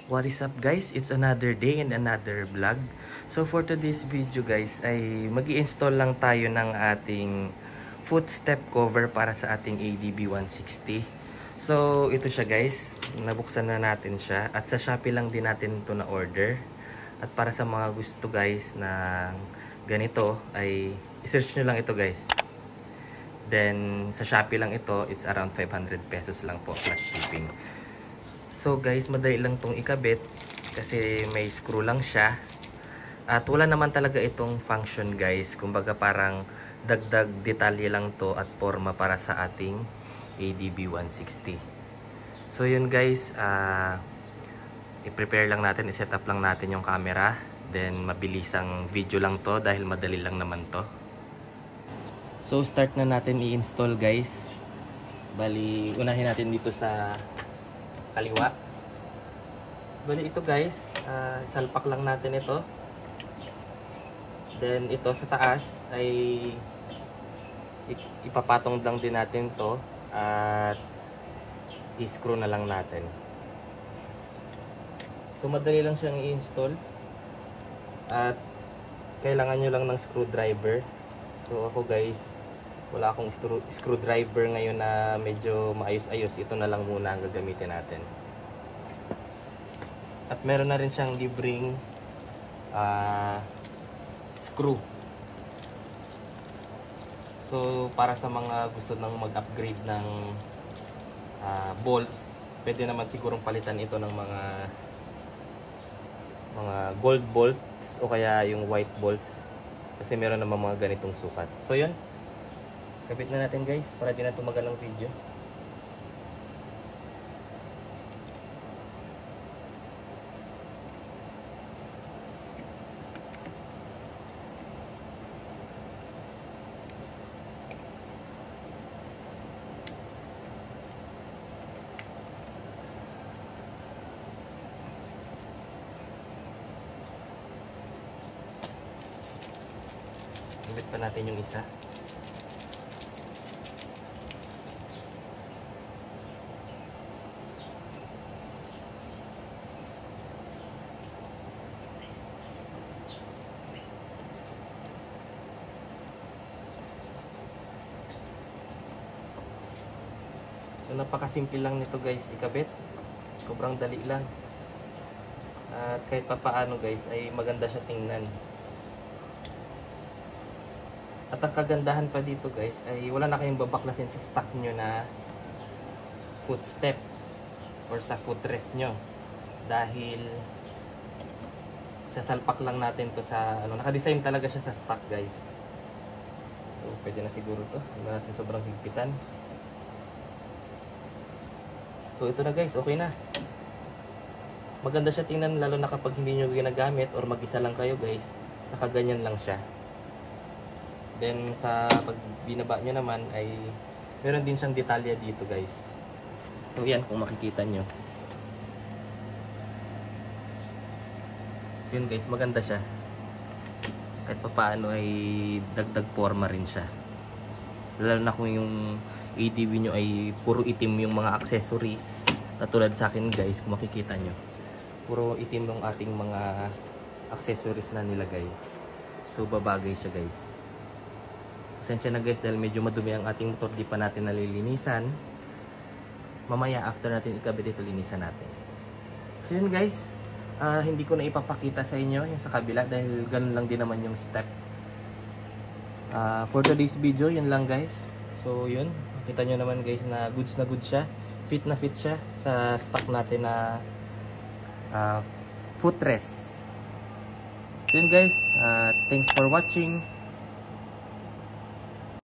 What is up guys? It's another day and another vlog. So for today's video guys ay mag-i-install lang tayo ng ating footstep cover para sa ating ADB 160. So ito siya guys, nabuksan na natin siya at sa Shopee lang din natin ito na order. At para sa mga gusto guys na ganito ay i-search nyo lang ito guys. Then sa Shopee lang ito, it's around 500 pesos lang po plus shipping. So guys, madali lang tong ikabit kasi may screw lang siya. At wala naman talaga itong function guys. Kumbaga parang dagdag detalye lang to at forma para sa ating ADB 160. So yun guys, i-prepare lang natin, i-set up lang natin yung camera. Then mabilis ang video lang to dahil madali lang naman to. So start na natin i-install guys. Bali, unahin natin dito sa kaliwa. Bali ito guys, salpak lang natin ito. Then ito sa taas ay ipapatong lang din natin to at i-screw na lang natin. So madali lang siyang i-install at kailangan nyo lang ng screwdriver. So ako guys, wala akong screwdriver ngayon na medyo maayos-ayos. Ito na lang muna ang gagamitin natin. At meron na rin siyang libreng screw. So para sa mga gusto nang mag-upgrade ng bolts, pwede naman sigurong palitan ito ng mga gold bolts o kaya yung white bolts. Kasi meron naman mga ganitong sukat. So yun, kabit na natin guys para di na tumagal ang video. Kabit pa natin yung isa. So napakasimple lang nito guys ikabit. Sobrang dali lang. At kahit papaano guys ay maganda siya tingnan. At ang kagandahan pa dito guys ay wala na kayong babaklasin sa stock nyo na footstep or sa footrest nyo. Dahil sasalpak lang natin to sa nakadesign talaga siya sa stock guys. So pwede na siguro to. Hindi natin sobrang higpitan. So ito na guys, okay na. Maganda siya tingnan lalo na kapag hindi nyo ginagamit or mag-isa lang kayo guys. Nakaganyan lang siya. Then sa pag binaba nyo naman ay meron din siyang detalye dito guys. So yan kung makikita nyo. So yun guys, maganda siya. Kahit pa paano ay dagdag forma rin siya. Lalo na kung yung ADB nyo ay puro itim yung mga accessories. Katulad sa akin guys, kung makikita nyo. Puro itim yung ating mga accessories na nilagay. So babagay siya guys. Pasensya na guys dahil medyo madumi ang ating motor, di pa natin nalilinisan. Mamaya after natin ikabit ito, linisan natin. So yun guys, hindi ko na ipapakita sa inyo yung sa kabila dahil ganun lang din naman yung step. For today's video, yun lang guys. So yun, kita nyo naman guys na goods siya. Fit na fit siya sa stock natin na footrest. So yun guys, thanks for watching.